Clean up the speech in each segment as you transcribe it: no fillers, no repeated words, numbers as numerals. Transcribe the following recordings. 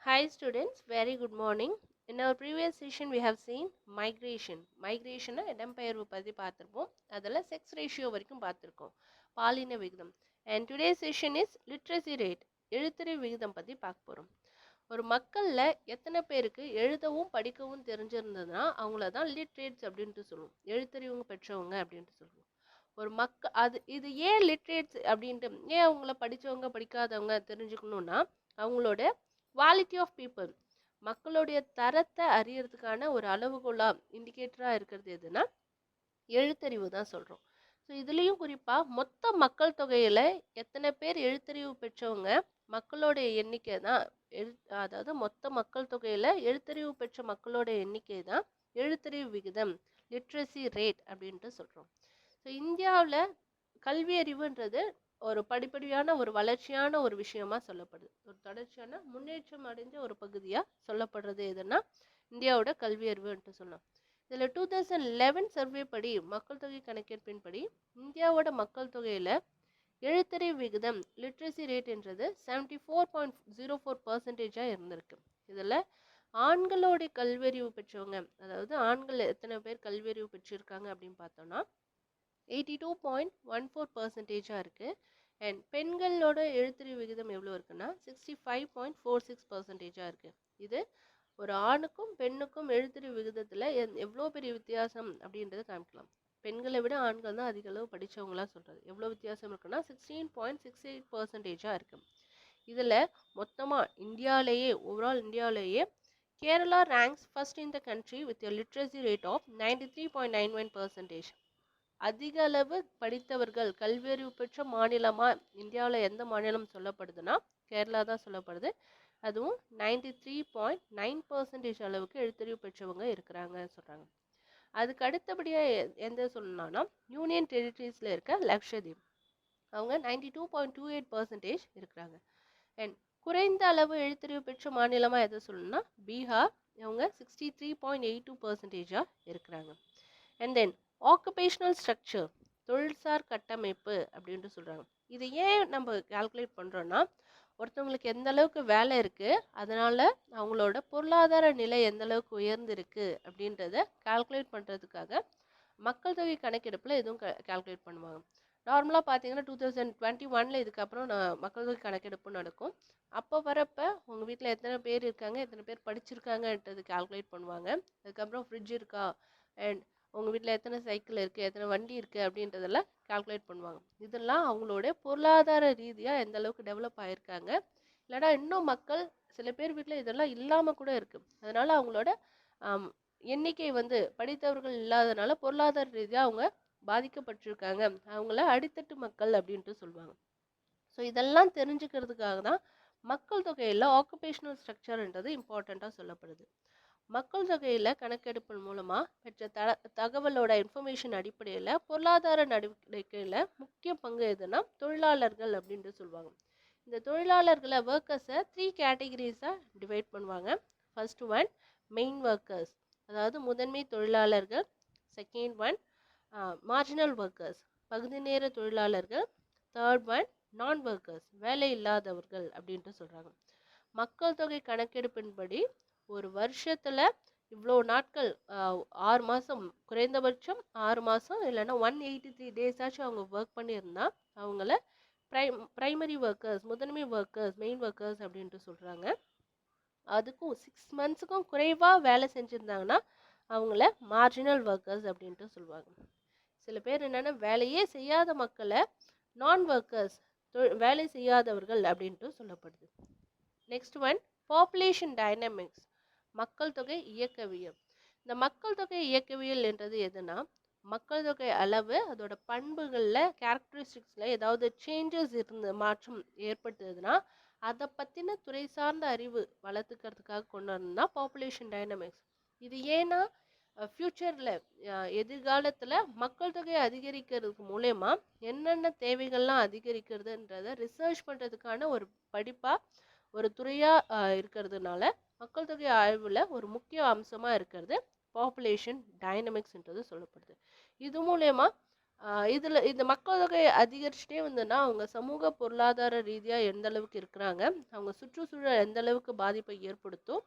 Hi students, very good morning. In our previous session we have seen migration. Migration இடம்பெயர்வு பற்றி பார்த்திருப்போம். அதில் sex ratio வரைக்கும் பார்த்திருக்கோம். பாலின விகிதம். And today's session is literacy rate. எழுத்தறிவு விகிதம் பற்றி பார்க்க போகிறோம். ஒரு மக்களில் எத்தனை பேருக்கு எழுதவும் படிக்கவும் தெரிஞ்சிருந்ததுன்னா அவங்கள தான் லிட்ரேட்ஸ் அப்படின்ட்டு சொல்லுவோம். எழுத்தறிவு பெற்றவங்க அப்படின்ட்டு சொல்லுவோம். ஒரு இது ஏன் லிட்ரேட்ஸ் அப்படின்ட்டு ஏன் அவங்கள படித்தவங்க படிக்காதவங்க தெரிஞ்சுக்கணுன்னா அவங்களோட குவாலிட்டி ஆஃப் பீப்புள் மக்களுடைய தரத்தை அறியறதுக்கான ஒரு அளவுகோலா இண்டிகேட்டராக இருக்கிறது எதுனா எழுத்தறிவு தான் சொல்கிறோம். ஸோ இதுலேயும் குறிப்பாக மொத்த மக்கள் தொகையில் எத்தனை பேர் எழுத்தறிவு பெற்றவங்க மக்களோடைய எண்ணிக்கை தான் அதாவது மொத்த மக்கள் தொகையில் எழுத்தறிவு பெற்ற மக்களோட எண்ணிக்கை தான் எழுத்தறிவு விகிதம் லிட்ரஸி ரேட் அப்படின்ட்டு சொல்கிறோம். ஸோ இந்தியாவில் கல்வி அறிவுன்றது ஒரு படிப்படியான ஒரு வளர்ச்சியான ஒரு விஷயமா சொல்லப்படுது. ஒரு தொடர்ச்சியான முன்னேற்றம் அடைஞ்ச ஒரு பகுதியாக சொல்லப்படுறது எதுனா இந்தியாவோட கல்வி அறிவுன்ட்டு சொல்லலாம். இதில் 2011 சர்வே படி மக்கள் தொகை கணக்கெடுப்பின்படி இந்தியாவோட மக்கள் தொகையில் எழுத்தறிவு விகிதம் லிட்ரஸி ரேட்ன்றது 74.04% இருந்திருக்கு. இதில் ஆண்களோட கல்வியறிவு பெற்றவங்க, அதாவது ஆண்கள் எத்தனை பேர் கல்வியறிவு பெற்றிருக்காங்க அப்படின்னு பார்த்தோம்னா 82.14% இருக்குது. அண்ட் பெண்களோட எழுத்தறிவு விகிதம் எவ்வளோ இருக்குன்னா 65.46% இருக்குது. இது ஒரு ஆணுக்கும் பெண்ணுக்கும் எழுத்தறிவு விகிதத்தில் எவ்வளோ பெரிய வித்தியாசம் அப்படின்றத காமிக்கலாம். பெண்களை விட ஆண்கள் தான் அதிக அளவு படித்தவங்களா சொல்கிறது. எவ்வளோ வித்தியாசம் இருக்குன்னா 16.68% இருக்குது. இதில் மொத்தமாக இந்தியாவிலேயே ஓவரால் இந்தியாவிலேயே Kerala ranks first in the country with literacy rate of 93.91%. அதிக அளவு படித்தவர்கள் கல்வியறிவு பெற்ற மாநிலமாக இந்தியாவில் எந்த மாநிலம் சொல்லப்படுதுன்னா கேரளா தான் சொல்லப்படுது. அதுவும் 93.9% அளவுக்கு எழுத்தறிவு பெற்றவங்க இருக்கிறாங்க சொல்கிறாங்க. அதுக்கு அடுத்தபடியாக எந்த சொல்லணும்னா யூனியன் டெரிட்டரிஸில் இருக்க லக்ஷதீப், அவங்க 92.28% இருக்கிறாங்க. அண்ட் குறைந்த அளவு எழுத்தறிவு பெற்ற மாநிலமாக எதை சொல்லணும்னா பீகார், அவங்க 63.82% இருக்கிறாங்க. அண்ட் தென் ஆக்குபேஷனல் ஸ்ட்ரக்சர், தொழில்சார் கட்டமைப்பு அப்படின்ட்டு சொல்கிறாங்க. இது ஏன் நம்ம கால்குலேட் பண்ணுறோன்னா ஒருத்தவங்களுக்கு எந்த அளவுக்கு வேலை இருக்குது, அதனால் அவங்களோட பொருளாதார நிலை எந்த அளவுக்கு உயர்ந்திருக்கு அப்படின்றத கால்குலேட் பண்ணுறதுக்காக மக்கள் தொகை கணக்கெடுப்பில் எதுவும் கால்குலேட் பண்ணுவாங்க. நார்மலாக பார்த்தீங்கன்னா 2021 இதுக்கப்புறம் மக்கள் தொகை கணக்கெடுப்பு நடக்கும். அப்போ வரப்போ உங்கள் வீட்டில் எத்தனை பேர் இருக்காங்க, எத்தனை பேர் படிச்சிருக்காங்கன்றது கால்குலேட் பண்ணுவாங்க. அதுக்கப்புறம் ஃப்ரிட்ஜ் இருக்கா, அண்ட் உங்கள் வீட்டில் எத்தனை சைக்கிள் இருக்குது, எத்தனை வண்டி இருக்குது அப்படின்றதெல்லாம் கால்குலேட் பண்ணுவாங்க. இதெல்லாம் அவங்களோட பொருளாதார ரீதியாக எந்த அளவுக்கு டெவலப் ஆகியிருக்காங்க, இல்லைனா இன்னும் மக்கள் சில பேர் வீட்டில் இதெல்லாம் இல்லாமல் கூட இருக்குது. அதனால் அவங்களோட எண்ணிக்கை படித்தவர்கள் இல்லாதனால பொருளாதார ரீதியாக அவங்க பாதிக்கப்பட்டிருக்காங்க, அவங்கள அடித்தட்டு மக்கள் அப்படின்ட்டு சொல்லுவாங்க. ஸோ இதெல்லாம் தெரிஞ்சுக்கிறதுக்காக தான் மக்கள் தொகையில் ஆக்குபேஷனல் ஸ்ட்ரக்சர்ன்றது இம்பார்ட்டண்ட்டாக சொல்லப்படுது. மக்கள் தொகையில் கணக்கெடுப்பு மூலமாக பெற்ற தகவலோட இன்ஃபர்மேஷன் அடிப்படையில் பொருளாதார நடவடிக்கையில் முக்கிய பங்கு எதுனா தொழிலாளர்கள் அப்படின்ட்டு சொல்லுவாங்க. இந்த தொழிலாளர்களை ஒர்க்கர்ஸை 3 கேட்டகரிஸாக டிவைட் பண்ணுவாங்க. ஃபர்ஸ்ட் ஒன் மெயின் ஒர்க்கர்ஸ், அதாவது முதன்மை தொழிலாளர்கள். செகண்ட் ஒன் மார்ஜினல் ஒர்க்கர்ஸ், பகுதி நேர தொழிலாளர்கள். தேர்ட் ஒன் நான் ஒர்க்கர்ஸ், வேலை இல்லாதவர்கள் அப்படின்ட்டு சொல்கிறாங்க. மக்கள் தொகை கணக்கெடுப்பின்படி ஒரு வருஷத்தில் இவ்வளோ நாட்கள் 6 மாதம், குறைந்தபட்சம் 6 மாதம் இல்லைன்னா 183 days ஆச்சும் அவங்க ஒர்க் பண்ணியிருந்தா அவங்கள ப்ரைமரி ஒர்க்கர்ஸ், முதன்மை ஒர்க்கர்ஸ், மெயின் ஒர்க்கர்ஸ் அப்படின்ட்டு சொல்கிறாங்க. அதுக்கும் 6 monthsக்கும் குறைவாக வேலை செஞ்சுருந்தாங்கன்னா அவங்கள மார்ஜினல் ஒர்க்கர்ஸ் அப்படின்ட்டு சொல்லுவாங்க. சில பேர் என்னென்னா வேலையே செய்யாத மக்களை நான் ஒர்க்கர்ஸ், வேலை செய்யாதவர்கள் அப்படின்ட்டு சொல்லப்படுது. நெக்ஸ்ட் ஒன் பாப்புலேஷன் டைனமிக்ஸ், மக்கள் தொகை இயக்கவியல். இந்த மக்கள் தொகை இயக்கவியல் என்றது எதுனா மக்கள் தொகை அளவு, அதோட பண்புகளில் கேரக்டரிஸ்டிக்ஸில் ஏதாவது சேஞ்சஸ் மாற்றம் ஏற்பட்டதுன்னா அதை பற்றின துறை சார்ந்த அறிவு வளர்த்துக்கிறதுக்காக கொண்டு வரணும்னா பாப்புலேஷன் டைனமிக்ஸ். இது ஏன்னா ஃப்யூச்சரில் எதிர்காலத்தில் மக்கள் தொகை அதிகரிக்கிறதுக்கு மூலயமா என்னென்ன தேவைகள்லாம் அதிகரிக்கிறதுன்றதை ரிசர்ச் பண்ணுறதுக்கான ஒரு படிப்பாக ஒரு துறையாக இருக்கிறதுனால மக்கள் தொகை ஆய்வில் ஒரு முக்கிய அம்சமாக இருக்கிறது பாப்புலேஷன் டைனமிக்ஸ்ன்றது சொல்லப்படுது. இது மூலயமா இதில் இந்த மக்கள் தொகை அதிகரிச்சுட்டே வந்ததுன்னா அவங்க சமூக பொருளாதார ரீதியாக எந்த அளவுக்கு இருக்கிறாங்க, அவங்க சுற்றுச்சூழல் எந்த அளவுக்கு பாதிப்பை ஏற்படுத்தும்,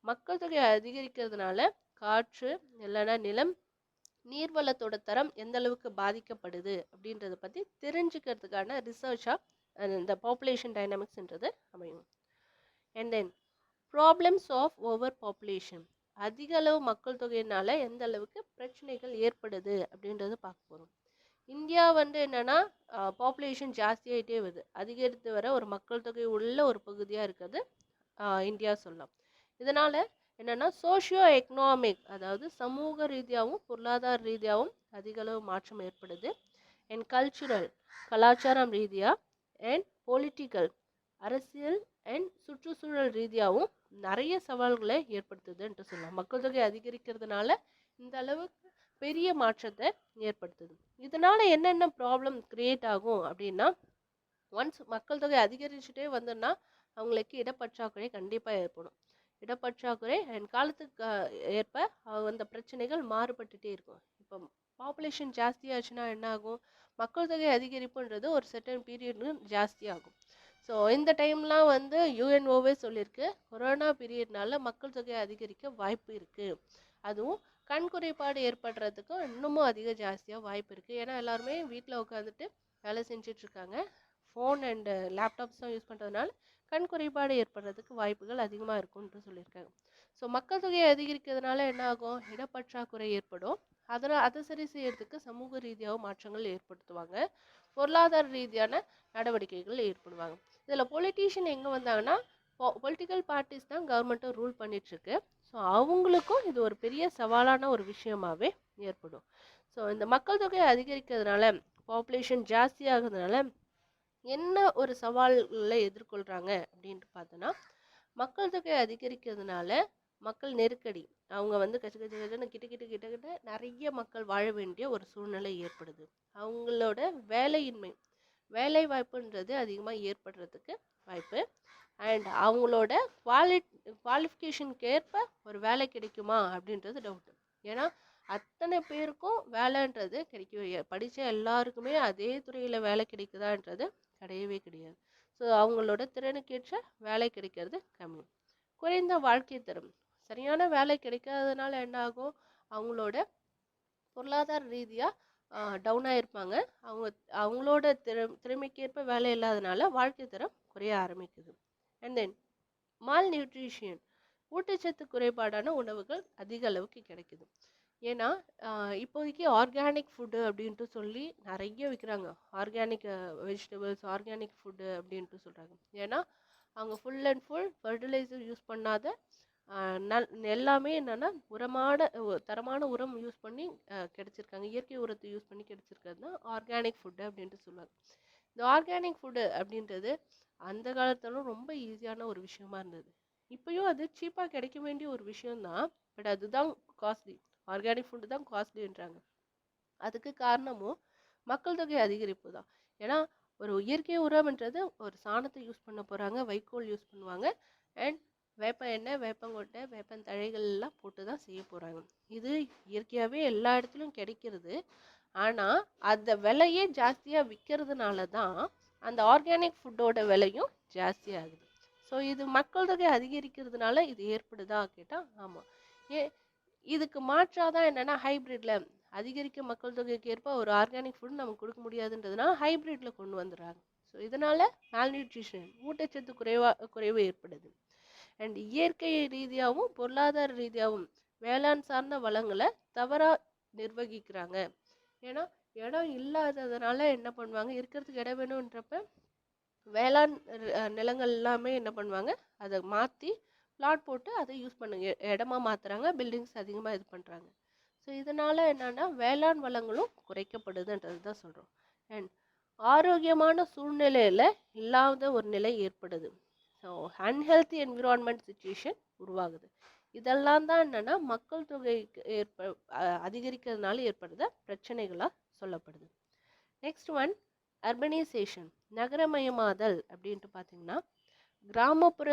மக்கள் தொகை அதிகரிக்கிறதுனால காற்று இல்லைன்னா நிலம் நீர்வளத்தோட தரம் எந்த அளவுக்கு பாதிக்கப்படுது அப்படின்றத பற்றி தெரிஞ்சுக்கிறதுக்கான ரிசர்ச்சாக இந்த பாப்புலேஷன் டைனமிக்ஸ்ன்றது அமையும். And then problems of over population, அதிக அளவு மக்கள் தொகையினால எந்த அளவுக்கு பிரச்சனைகள் ஏற்படுது அப்படின்றது பார்க்க போகிறோம். இந்தியா என்னன்னா பாப்புலேஷன் ஜாஸ்தியாகிட்டே வருது, அதிகரித்து வர ஒரு மக்கள் தொகை உள்ள ஒரு பகுதியாக இருக்கிறது இந்தியா சொல்லலாம். இதனால் என்னென்னா சோஷியோ எக்கனாமிக், அதாவது சமூக ரீதியாகவும் பொருளாதார ரீதியாகவும் அதிக அளவு மாற்றம் ஏற்படுது. அண்ட் கல்ச்சுரல், கலாச்சாரம் ரீதியாக, அண்ட் பொலிட்டிக்கல், அரசியல் அண்ட் சுற்றுச்சூழல் ரீதியாகவும் நிறைய சவால்களை ஏற்படுத்துதுன்ட்டு சொல்லலாம். மக்கள் தொகை அதிகரிக்கிறதுனால இந்த அளவுக்கு பெரிய மாற்றத்தை ஏற்படுத்துது. இதனால் என்னென்ன ப்ராப்ளம் கிரியேட் ஆகும் அப்படின்னா, ஒன்ஸ் மக்கள் தொகை அதிகரிச்சுட்டே வந்தோன்னா அவங்களுக்கு இடப்பற்றாக்குறை கண்டிப்பாக ஏற்படும். இடப்பற்றாக்குறை அண்ட் காலத்துக்கு ஏற்ப அந்த பிரச்சனைகள் மாறுபட்டுட்டே இருக்கும். இப்போ பாப்புலேஷன் ஜாஸ்தியாச்சுன்னா என்ன ஆகும், மக்கள் தொகை அதிகரிப்புன்றது ஒரு செர்டன் பீரியட்னு ஜாஸ்தி ஆகும். ஸோ இந்த டைம்லாம் யுஎன்ஓவே சொல்லியிருக்கு, கொரோனா பீரியட்னால மக்கள் தொகை அதிகரிக்க வாய்ப்பு இருக்குது. அதுவும் கண் குறைபாடு ஏற்படுறதுக்கும் இன்னமும் ஜாஸ்தியாக வாய்ப்பு இருக்குது. ஏன்னா எல்லாருமே வீட்டில் உட்காந்துட்டு வேலை செஞ்சிட்ருக்காங்க, ஃபோன் அண்டு லேப்டாப்ஸ் தான் யூஸ் பண்ணுறதுனால கண் குறைபாடு ஏற்படுறதுக்கு வாய்ப்புகள் அதிகமாக இருக்கும்னு சொல்லியிருக்காங்க. ஸோ மக்கள் தொகையை அதிகரிக்கிறதுனால என்ன ஆகும், இடப்பற்றாக்குறை ஏற்படும். அதை சரி செய்யறதுக்கு சமூக ரீதியாக மாற்றங்கள் ஏற்படுத்துவாங்க, பொருளாதார ரீதியான நடவடிக்கைகள் ஏற்படுவாங்க. இதில் பொலிட்டீஷியன் எங்கே வந்தாங்கன்னா, பொலிட்டிக்கல் பார்ட்டிஸ் தான் கவர்மெண்ட்டை ரூல் பண்ணிட்டுருக்கு. ஸோ அவங்களுக்கும் இது ஒரு பெரிய சவாலான ஒரு விஷயமாகவே ஏற்படும். ஸோ இந்த மக்கள் தொகையை அதிகரிக்கிறதுனால, பாப்புலேஷன் ஜாஸ்தி ஆகுறதுனால என்ன ஒரு சவால்களை எதிர்கொள்கிறாங்க அப்படின்ட்டு பார்த்தோன்னா, மக்கள் தொகை அதிகரிக்கிறதுனால மக்கள் நெருக்கடி, அவங்க கச்ச கிட்ட நிறைய மக்கள் வாழ வேண்டிய ஒரு சூழ்நிலை ஏற்படுது. அவங்களோட வேலையின்மை, வேலை வாய்ப்புன்றது அதிகமாக ஏற்படுறதுக்கு வாய்ப்பு. அண்ட் அவங்களோட குவாலிஃபிகேஷனுக்கு ஏற்ப ஒரு வேலை கிடைக்குமா அப்படின்றது டவுட்டு. ஏன்னா அத்தனை பேருக்கும் வேலைன்றது கிடைக்கவே, படித்த எல்லாருக்குமே அதே துறையில் வேலை கிடைக்குதான்றது கிடையவே கிடையாது. ஸோ அவங்களோட திறனுக்கேற்ற வேலை கிடைக்கிறது கம்மி. குறைந்த வாழ்க்கை தரம், சரியான வேலை கிடைக்காததுனால என்ன ஆகும், அவங்களோட பொருளாதார ரீதியாக டவுனாக இருப்பாங்க. அவங்களோட திறமைக்கேற்ப வேலை இல்லாதனால வாழ்க்கை தரம் குறைய ஆரம்பிக்குது. அண்ட் தென் மால் நியூட்ரிஷன், ஊட்டச்சத்து குறைபாடான உணவுகள் அதிக அளவுக்கு கிடைக்குது. ஏன்னா இப்போதைக்கு ஆர்கானிக் ஃபுட்டு அப்படின்ட்டு சொல்லி நிறைய விற்கிறாங்க, ஆர்கானிக் வெஜிடபிள்ஸ், ஆர்கானிக் ஃபுட்டு அப்படின்ட்டு சொல்கிறாங்க. ஏன்னா அவங்க full and full fertiliser use பண்ணாத எல்லாமே என்னென்னா தரமான உரம் யூஸ் பண்ணி கிடைச்சிருக்காங்க, இயற்கை உரத்தை யூஸ் பண்ணி கிடைச்சிருக்கிறது தான் ஆர்கானிக் ஃபுட்டு அப்படின்ட்டு சொல்லுவாங்க. இந்த ஆர்கானிக் ஃபுட்டு அப்படின்றது அந்த காலத்திலும் ரொம்ப ஈஸியான ஒரு விஷயமா இருந்தது. இப்போயும் அது சீப்பாக கிடைக்க வேண்டிய ஒரு விஷயம்தான், பட் அதுதான் காஸ்ட்லி, ஆர்கானிக் ஃபுட்டு தான் காஸ்ட்லின்றாங்க. அதுக்கு காரணமும் மக்கள் தொகை அதிகரிப்பு தான். ஏன்னா ஒரு இயற்கை உரம்ன்றது ஒரு சாணத்தை யூஸ் பண்ண போகிறாங்க, வைக்கோல் யூஸ் பண்ணுவாங்க, அண்ட் வேப்ப எண்ணெய், வேப்பங்கொட்டை, வேப்பந்தழைகள் எல்லாம் போட்டு தான் செய்ய போகிறாங்க. இது இயற்கையாகவே எல்லா இடத்துலையும் கிடைக்கிறது. ஆனால் அந்த விலையே ஜாஸ்தியாக விற்கிறதுனால தான் அந்த ஆர்கானிக் ஃபுட்டோட விலையும் ஜாஸ்தி ஆகுது. ஸோ இது மக்கள் தொகை அதிகரிக்கிறதுனால இது ஏற்படுதா கேட்டால் ஆமாம். இதுக்கு மாற்றாக தான் என்னென்னா ஹைப்ரிட்டில் அதிகரிக்க மக்கள் தொகைக்கு ஏற்ப ஒரு ஆர்கானிக் ஃபுட் நமக்கு கொடுக்க முடியாதுன்றதுனால ஹைப்ரிட்டில் கொண்டு வந்துடுறாங்க. ஸோ இதனால் மால்நியூட்ரிஷன், ஊட்டச்சத்து குறைவு ஏற்படுது. அண்ட் இயற்கை ரீதியாகவும் பொருளாதார ரீதியாகவும் வேளாண் சார்ந்த வளங்களை தவறாக நிர்வகிக்கிறாங்க. ஏன்னா இடம் இல்லாததுனால என்ன பண்ணுவாங்க, இருக்கிறதுக்கு இடம் வேணுன்றப்ப வேளாண் நிலங்கள் எல்லாமே என்ன பண்ணுவாங்க, அதை மாற்றி பிளாட் போட்டு அதை யூஸ் பண்ணுங்க, இடமா மாற்றுறாங்க, பில்டிங்ஸ் அதிகமாக இது பண்ணுறாங்க. ஸோ இதனால் என்னென்னா வேளாண் வளங்களும் குறைக்கப்படுதுன்றது தான் சொல்கிறோம். அண்ட் ஆரோக்கியமான சூழ்நிலையில் இல்லாத ஒரு நிலை ஏற்படுது. ஸோ அன்ஹெல்த்தி என்விரான்மெண்ட் சுச்சுவேஷன் உருவாகுது. இதெல்லாம் தான் என்னென்னா மக்கள் தொகை அதிகரிக்கிறதுனால ஏற்படுத பிரச்சனைகளாக சொல்லப்படுது. நெக்ஸ்ட் ஒன் அர்பனைசேஷன், நகரமயமாதல் அப்படின்ட்டு பார்த்தீங்கன்னா கிராமப்புற